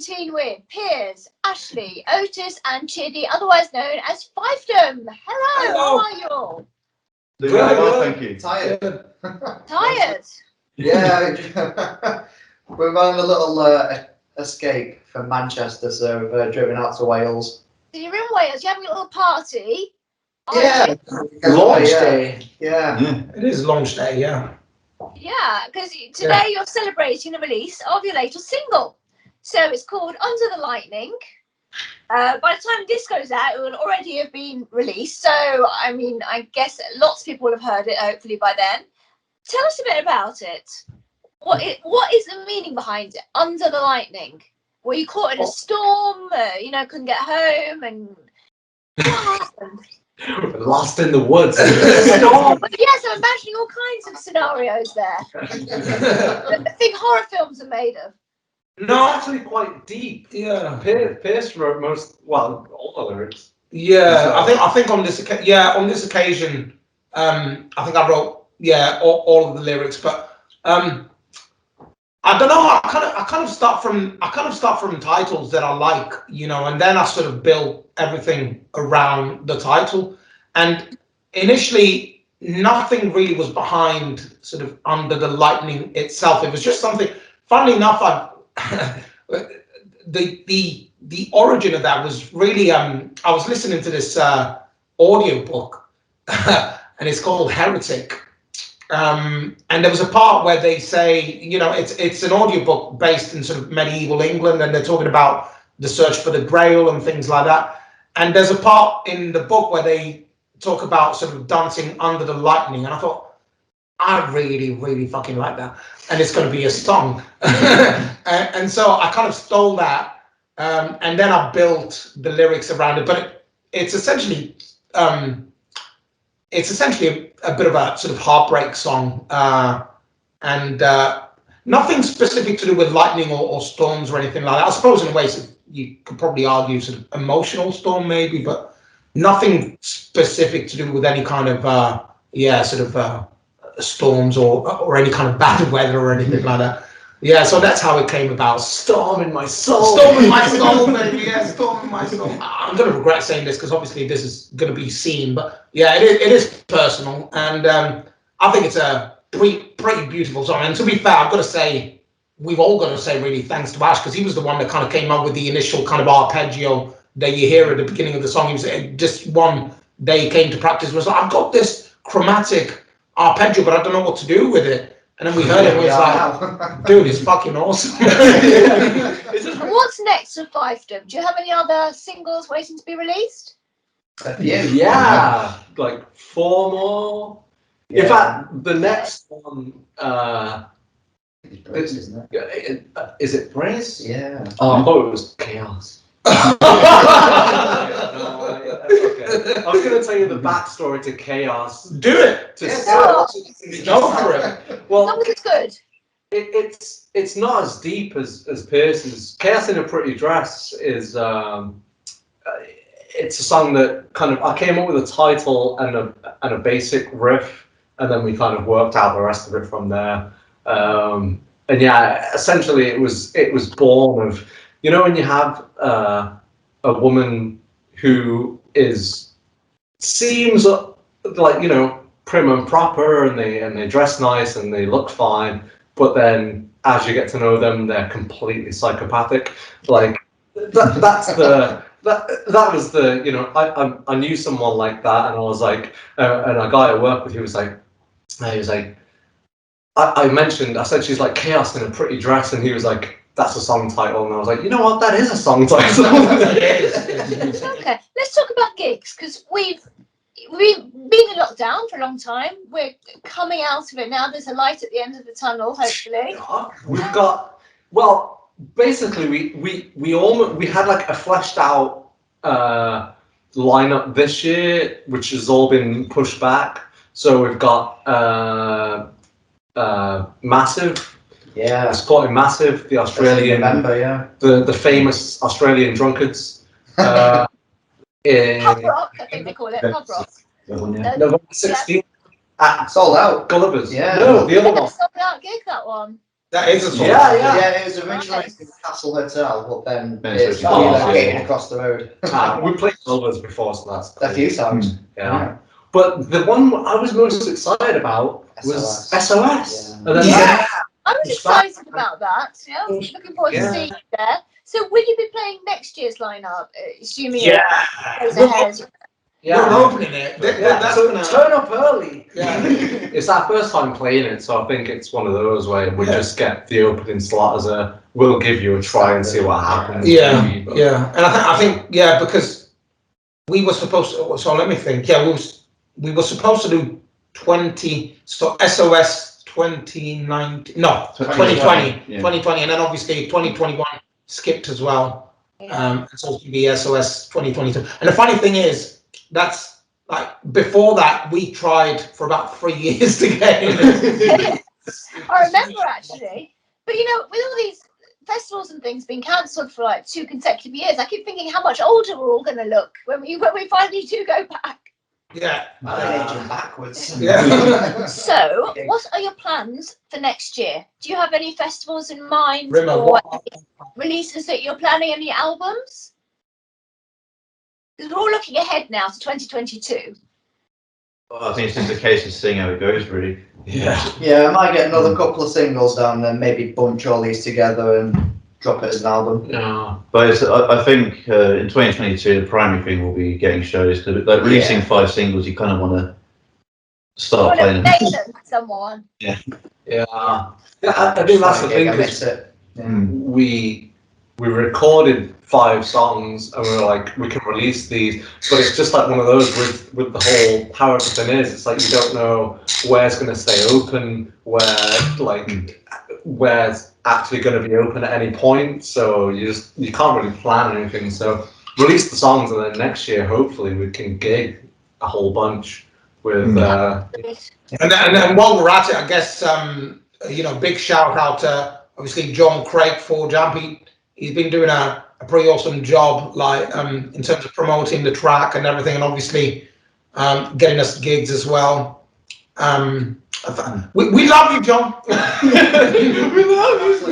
quarantine with Piers, Ashley, Otis, and Chiddy, otherwise known as Fiefdom. Hello, how are you all? Doing very well, thank you. Tired. Tired? Yeah, we're on a little escape from Manchester, so we've driven out to Wales. So you're in Wales, you're having a little party. Yeah. Launch day. Yeah. It is launch day, yeah. Yeah, because today you're celebrating the release of your latest single. So it's called Under the Lightning. By the time this goes out, it will already have been released. So, I mean, I guess lots of people will have heard it, hopefully, by then. Tell us a bit about it. What is the meaning behind it? Under the Lightning. Were you caught in a storm? Couldn't get home? And what happened? Lost in the woods. Storm. But yes, I'm imagining all kinds of scenarios there. I think horror films are made of. No, it's actually quite deep. Yeah. Pierce wrote all the lyrics. Yeah, I think on this occasion, I think I wrote all of the lyrics, but I don't know. I kind of start from titles that I like, and then I sort of build everything around the title. And initially, nothing really was behind sort of Under the Lightning itself. It was just something. Funnily enough, the origin of that was really I was listening to this audio book, and it's called Heretic. And there was a part where they say, it's an audiobook based in sort of medieval England, and they're talking about the search for the Grail and things like that. And there's a part in the book where they talk about sort of dancing under the lightning, and I thought, I really, really fucking like that, and it's going to be a song. and so I kind of stole that, and then I built the lyrics around it. But it's essentially a bit of a sort of heartbreak song, and nothing specific to do with lightning or storms or anything like that. I suppose in a way you could probably argue sort of emotional storm maybe, but nothing specific to do with any kind of storms or any kind of bad weather or anything like that. Yeah, so that's how it came about. Storm in my soul. Storm in my soul, baby. Yeah, storm in my soul. I'm going to regret saying this because obviously this is going to be seen, but yeah, it is personal, and I think it's a pretty beautiful song. And to be fair, I've got to say, we've all got to say really thanks to Ash, because he was the one that kind of came up with the initial kind of arpeggio that you hear at the beginning of the song. He was just one day he came to practice, was like, I've got this chromatic arpeggio, but I don't know what to do with it. And then we heard it, and we was like, dude, it's fucking awesome. What's next for Fiefdom? Do you have any other singles waiting to be released? Yeah, like 4 more. Yeah. In fact, the next one, is it Brace? Yeah. Oh, I thought it was Chaos. Okay. I was going to tell you the backstory to Chaos. Do it. Go for it. Well, as long as it's good. It's not as deep as Pierce's. Chaos in a Pretty Dress is it's a song that kind of, I came up with a title and a basic riff, and then we kind of worked out the rest of it from there. And yeah, essentially it was born of, when you have a woman who seems like, prim and proper, and they dress nice and they look fine, but then as you get to know them, they're completely psychopathic. Like that was the, I knew someone like that, and I was like, and a guy I work with, he was like, I said she's like Chaos in a Pretty Dress, and he was like, that's a song title, and I was like, you know what, that is a song title. Okay, let's talk about gigs, because we've been in lockdown for a long time. We're coming out of it now. There's a light at the end of the tunnel, hopefully. We've got, well, basically we had like a fleshed out lineup this year, which has all been pushed back. So we've got Massive. Yeah, supporting Massive, the Australian, the famous Australian drunkards. Pub rock, I think they call it. Pub rock. November 16th. Sold out. Gulliver's. Yeah. No, the other one. Sold out gig, that one. That is a sort. Yeah, it was originally in Castle Hotel, but then it's relocated across the road. We played Clovers before, so that's cool. A few times. Yeah. But the one I was most excited about was SOS. Yeah. I was excited about that. Yeah, I was looking forward to seeing you there. So, will you be playing next year's lineup? Assuming it goes ahead. We're opening it. So turn up early. Yeah. It's our first time playing it, so I think it's one of those where we just get the opening slot as a we'll give you a try and see what happens. Yeah. And I think because we were supposed to. So let me think. Yeah, we were supposed to do 20. So SOS 2019. No, 2020. 2020, and then obviously 2021 skipped as well. So it's going to be SOS 2022. And the funny thing is, that's like before that we tried for about 3 years to get in. I remember actually, but with all these festivals and things being cancelled for like 2 consecutive years, I keep thinking how much older we're all going to look when we finally do go back. Yeah. Aging backwards. Yeah. So, what are your plans for next year? Do you have any festivals in mind Rimmer, or any releases that you're planning? Any albums? Because we're all looking ahead now to 2022. Well, I think it's just a case of seeing how it goes, really. Yeah, I might get another couple of singles down there, maybe bunch all these together and drop it as an album. Yeah. But I think in 2022, the primary thing will be getting shows. Because releasing 5 singles, you kind of want to start playing them. Someone. Yeah. I think that's the thing. I miss it. We recorded 5 songs and we were like, we can release these, but it's just like one of those with the whole how everything is. It's like you don't know where's going to stay open, where's actually going to be open at any point. So you can't really plan anything. So release the songs and then next year hopefully we can gig a whole bunch with. And then while we're at it, I guess big shout out to obviously John Craig for Jump. He's been doing a pretty awesome job, in terms of promoting the track and everything, and obviously getting us gigs as well. We love you, John. we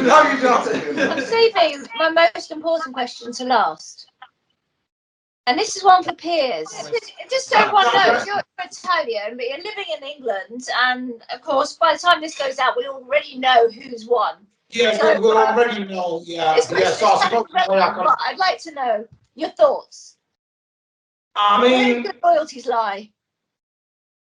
love you, John. I'm saving my most important question to last. And this is one for Piers. Just so everyone knows, you're Italian, but you're living in England, and of course, by the time this goes out, we already know who's won. Yeah, so, we'll already know. But I'd like to know your thoughts. Where do the loyalties lie?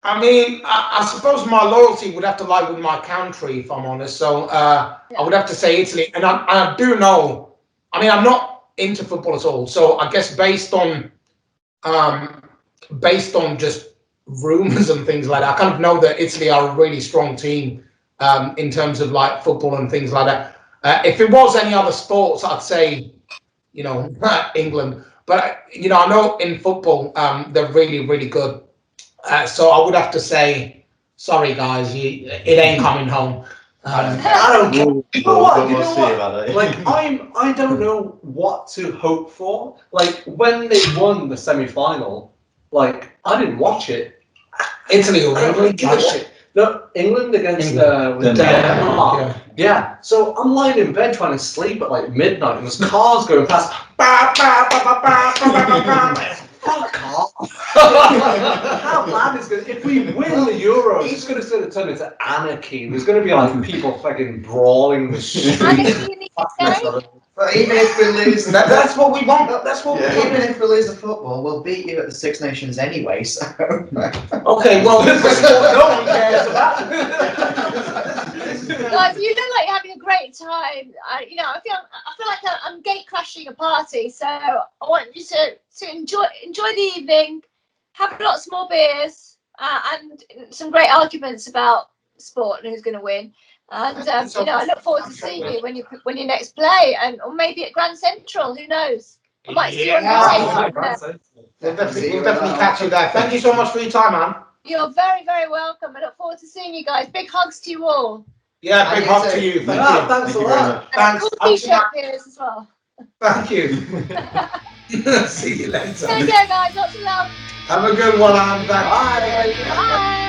I suppose my loyalty would have to lie with my country, if I'm honest. So I would have to say Italy, and I do know. I'm not into football at all, so I guess based on just rumors and things like that, I kind of know that Italy are a really strong team. In terms of like football and things like that. If it was any other sports, I'd say, England. But, I know in football, they're really, really good. So I would have to say, sorry, guys, it ain't coming home. I don't care. You know what? Like, I don't know what to hope for. Like, when they won the semi-final, like, I didn't watch it. Italy or England? Give a shit. No, England against Denmark. Yeah. So I'm lying in bed trying to sleep at like midnight, and there's cars going past. Fuck off! How bad is it? If we win the Euros, it's going to turn into anarchy. There's going to be like people fucking brawling the streets. But even if we lose, that's what we want. That's what we want. Even if we lose the football, we'll beat you at the Six Nations anyway. So. Okay, well, this is what no one cares about. Guys, you look like you're having a great time. I feel like I'm gate crashing a party. So I want you to enjoy the evening, have lots more beers, and some great arguments about sport and who's going to win. And I look forward to seeing you when you next play, or maybe at Grand Central. Who knows? I might see you on the stage. We'll definitely catch you there. Thank you so much for your time, man. You're very, very welcome. I look forward to seeing you guys. Big hugs to you all. Yeah, big hug to you. Thank you. Thanks a lot. Thanks. Cool t-shirt here as well. Thank you. See you later. Take care, guys. Lots of love. Have a good one, Anne. Thanks. Bye. Bye.